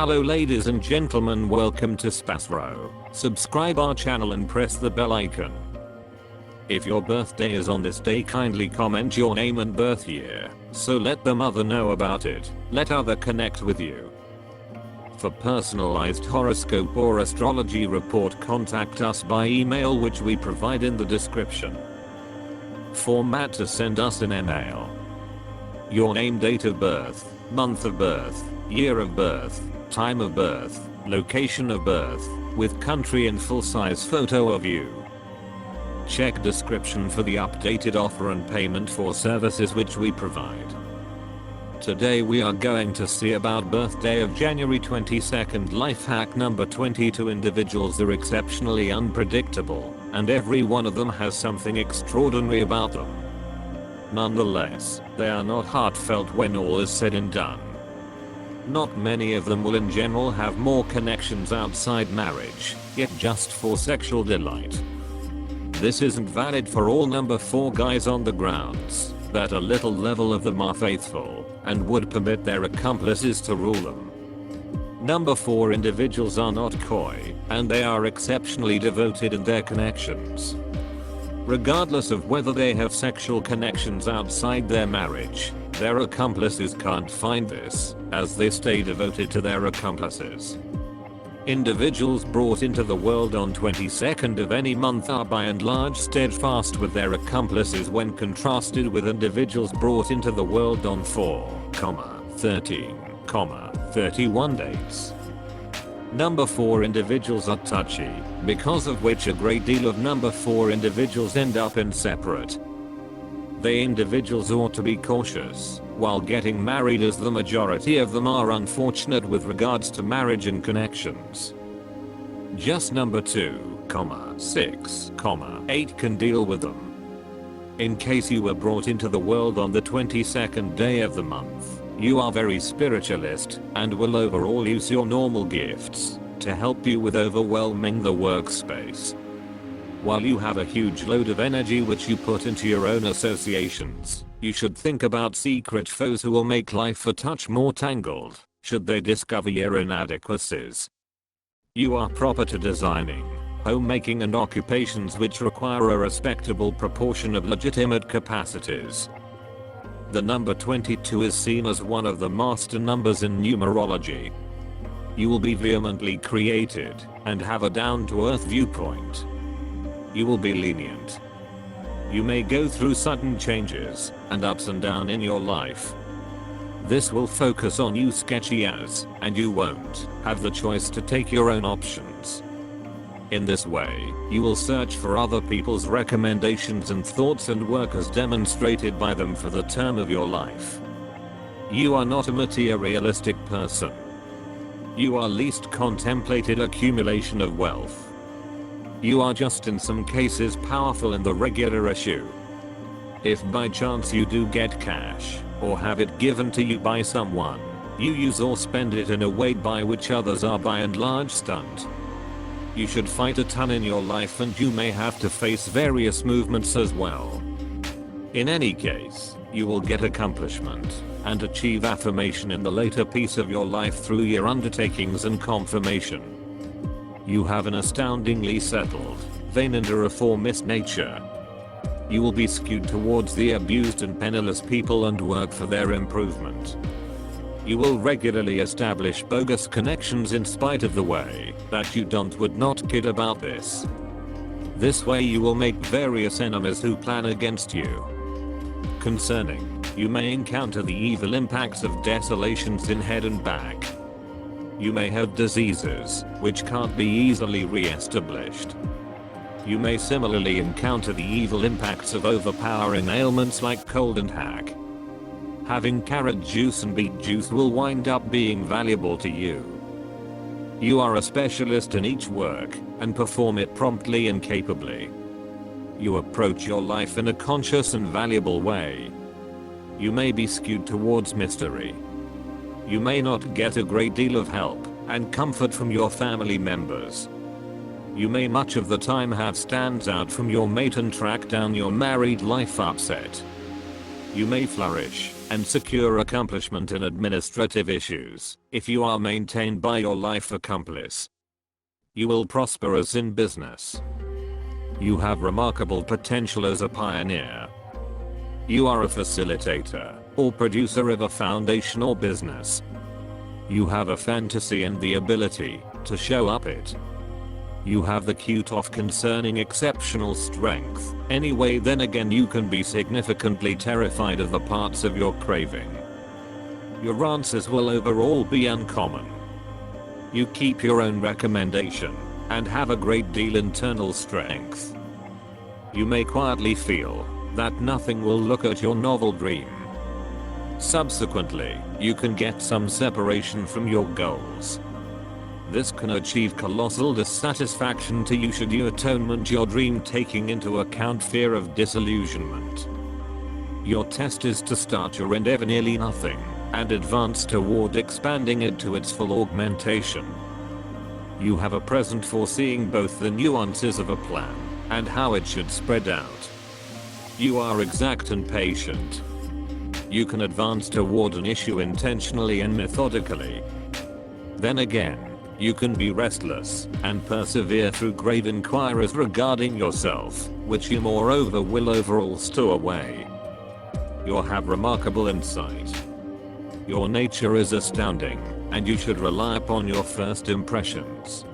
Hello ladies and gentlemen, welcome to SPASRO. Subscribe our channel and press the bell icon. If your birthday is on this day, kindly comment your name and birth year, so let the mother know about it. Let other connect with you. For personalized horoscope or astrology report, contact us by email, which we provide in the description. Format to send us an email: your name, date of birth, month of birth, year of birth, time of birth, location of birth, with country and full-size photo of you. Check description for the updated offer and payment for services which we provide. Today we are going to see about birthday of January 22nd. Life hack number 22. Individuals are exceptionally unpredictable, and every one of them has something extraordinary about them. Nonetheless, they are not heartfelt when all is said and done. Not many of them will in general have more connections outside marriage, yet just for sexual delight. This isn't valid for all number 4 guys on the grounds that a little level of them are faithful and would permit their accomplices to rule them. Number 4 individuals are not coy, and they are exceptionally devoted in their connections. Regardless of whether they have sexual connections outside their marriage, their accomplices can't find this, as they stay devoted to their accomplices. Individuals brought into the world on 22nd of any month are by and large steadfast with their accomplices when contrasted with individuals brought into the world on 4, 13, 31 dates. Number 4 individuals are touchy, because of which a great deal of number 4 individuals end up in separate. They individuals ought to be cautious while getting married, as the majority of them are unfortunate with regards to marriage and connections. Just number 2, 6, 8 can deal with them. In case you were brought into the world on the 22nd day of the month, you are very spiritualist and will overall use your normal gifts to help you with overwhelming the workspace. While you have a huge load of energy which you put into your own associations, you should think about secret foes who will make life a touch more tangled should they discover your inadequacies. You are proper to designing, homemaking and occupations which require a respectable proportion of legitimate capacities. The number 22 is seen as one of the master numbers in numerology. You will be vehemently created and have a down-to-earth viewpoint. You will be lenient. You may go through sudden changes and ups and downs in your life. This will focus on you sketchy as, and you won't have the choice to take your own options. In this way, you will search for other people's recommendations and thoughts and work as demonstrated by them for the term of your life. You are not a materialistic person. You are least contemplated accumulation of wealth. You are just in some cases powerful in the regular issue. If by chance you do get cash, or have it given to you by someone, you use or spend it in a way by which others are by and large stunned. You should fight a ton in your life, and you may have to face various movements as well. In any case, you will get accomplishment and achieve affirmation in the later piece of your life through your undertakings and confirmation. You have an astoundingly settled, vain and a reformist nature. You will be skewed towards the abused and penniless people and work for their improvement. You will regularly establish bogus connections in spite of the way that you would not kid about this. This way you will make various enemies who plan against you. Concerning, you may encounter the evil impacts of desolations in head and back. You may have diseases which can't be easily re-established. You may similarly encounter the evil impacts of overpowering ailments like cold and hack. Having carrot juice and beet juice will wind up being valuable to you. You are a specialist in each work and perform it promptly and capably. You approach your life in a conscious and valuable way. You may be skewed towards mystery. You may not get a great deal of help and comfort from your family members. You may much of the time have stands out from your mate and track down your married life upset. You may flourish and secure accomplishment in administrative issues, if you are maintained by your life accomplice. You will prosper as in business. You have remarkable potential as a pioneer. You are a facilitator or producer of a foundation or business. You have a fantasy and the ability to show up it. You have the cute of concerning exceptional strength. Anyway, then again, you can be significantly terrified of the parts of your craving. Your answers will overall be uncommon. You keep your own recommendation and have a great deal internal strength. You may quietly feel that nothing will look at your novel dream. Subsequently, you can get some separation from your goals. This can achieve colossal dissatisfaction to you should you atonement your dream, taking into account fear of disillusionment. Your test is to start your endeavor nearly nothing and advance toward expanding it to its full augmentation. You have a present for seeing both the nuances of a plan and how it should spread out. You are exact and patient. You can advance toward an issue intentionally and methodically. Then again, you can be restless and persevere through grave inquiries regarding yourself, which you moreover will overall stow away. You have remarkable insight. Your nature is astounding, and you should rely upon your first impressions.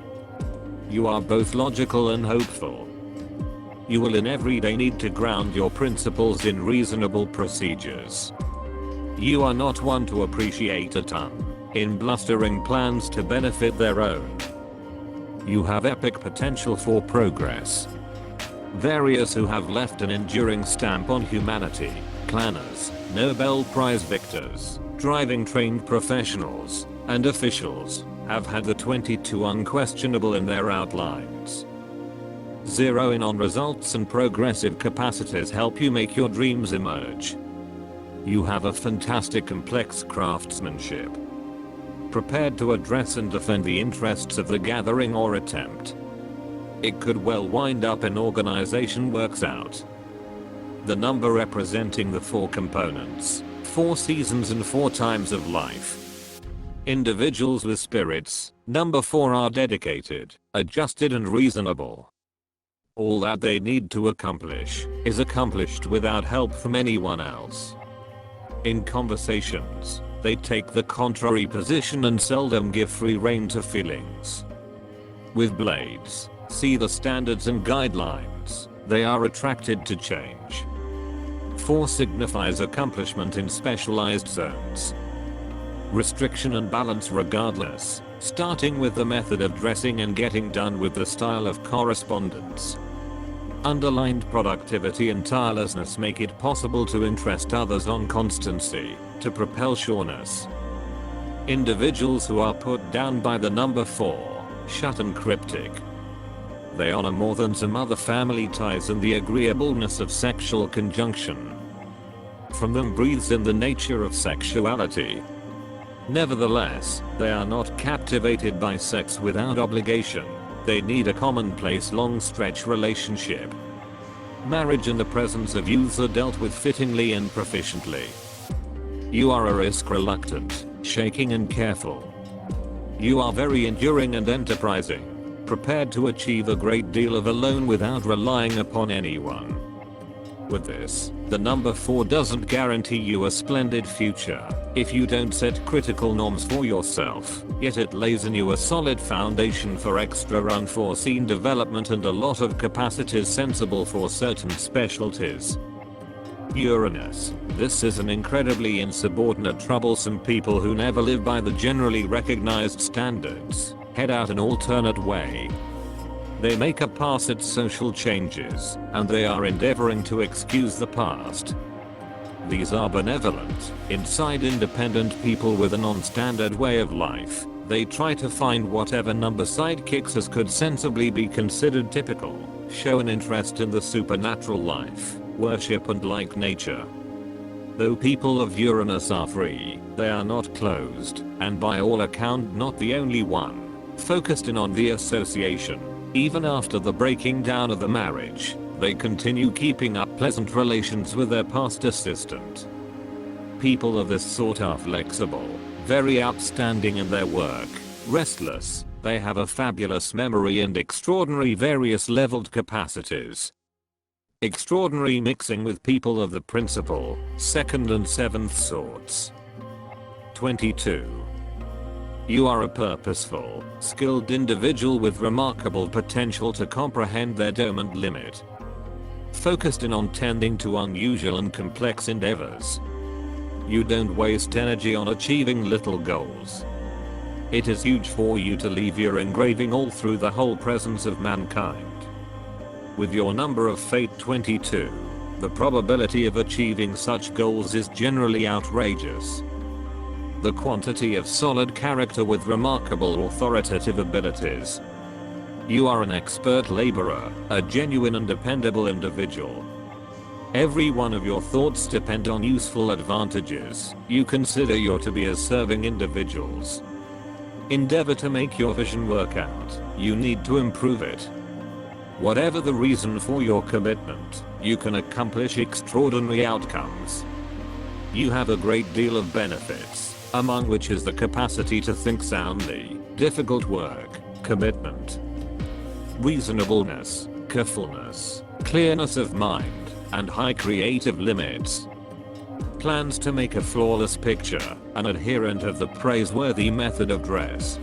You are both logical and hopeful. You will in every day need to ground your principles in reasonable procedures. You are not one to appreciate a ton in blustering plans to benefit their own. You have epic potential for progress. Various who have left an enduring stamp on humanity, planners, Nobel Prize victors, driving trained professionals, and officials, have had the 22 unquestionable in their outlines. Zero in on results and progressive capacities help you make your dreams emerge. You have a fantastic complex craftsmanship. Prepared to address and defend the interests of the gathering or attempt. It could well wind up an organization works out. The number representing the 4 components, 4 seasons and 4 times of life. Individuals with spirits, number 4, are dedicated, adjusted and reasonable. All that they need to accomplish is accomplished without help from anyone else. In conversations, they take the contrary position and seldom give free rein to feelings. With blades, see the standards and guidelines, they are attracted to change. 4 signifies accomplishment in specialized zones. Restriction and balance regardless, starting with the method of dressing and getting done with the style of correspondence. Underlined productivity and tirelessness make it possible to interest others on constancy, to propel sureness. Individuals who are put down by the number 4, shut and cryptic. They honor more than some other family ties and the agreeableness of sexual conjunction. From them breathes in the nature of sexuality. Nevertheless, they are not captivated by sex without obligation. They need a commonplace long stretch relationship. Marriage in the presence of youth are dealt with fittingly and proficiently. You are a risk reluctant, shaking and careful. You are very enduring and enterprising, prepared to achieve a great deal of alone without relying upon anyone. With this, the number 4 doesn't guarantee you a splendid future if you don't set critical norms for yourself, yet it lays in you a solid foundation for extra unforeseen development and a lot of capacities sensible for certain specialties. Uranus. This is an incredibly insubordinate, troublesome people who never live by the generally recognized standards, head out an alternate way. They make a pass at social changes, and they are endeavoring to excuse the past. These are benevolent, inside independent people with a non-standard way of life. They try to find whatever number sidekicks as could sensibly be considered typical, show an interest in the supernatural life, worship and like nature. Though people of Uranus are free, they are not closed, and by all account not the only one, focused in on the association. Even after the breaking down of the marriage, they continue keeping up pleasant relations with their past assistant. People of this sort are flexible, very outstanding in their work, restless, they have a fabulous memory and extraordinary various leveled capacities. Extraordinary mixing with people of the principal, second and seventh sorts. 22. You are a purposeful, skilled individual with remarkable potential to comprehend their dominant limit. Focused in on tending to unusual and complex endeavors. You don't waste energy on achieving little goals. It is huge for you to leave your engraving all through the whole presence of mankind. With your number of fate 22, the probability of achieving such goals is generally outrageous. The quantity of solid character with remarkable authoritative abilities. You are an expert laborer, a genuine and dependable individual. Every one of your thoughts depend on useful advantages you consider you're to be as serving individuals. Endeavor to make your vision work out, you need to improve it. Whatever the reason for your commitment, you can accomplish extraordinary outcomes. You have a great deal of benefits, among which is the capacity to think soundly, difficult work, commitment, reasonableness, carefulness, clearness of mind, and high creative limits. Plans to make a flawless picture, an adherent of the praiseworthy method of dress.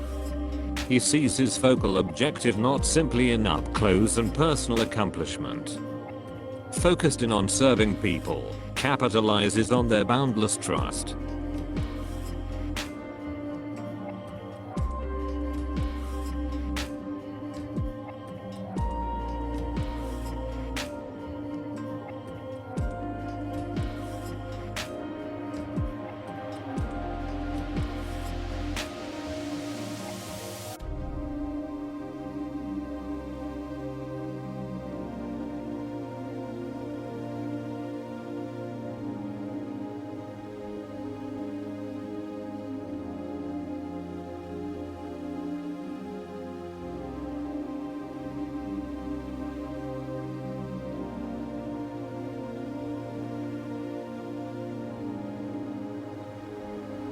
He sees his focal objective not simply in up close and personal accomplishment. Focused in on serving people, capitalizes on their boundless trust,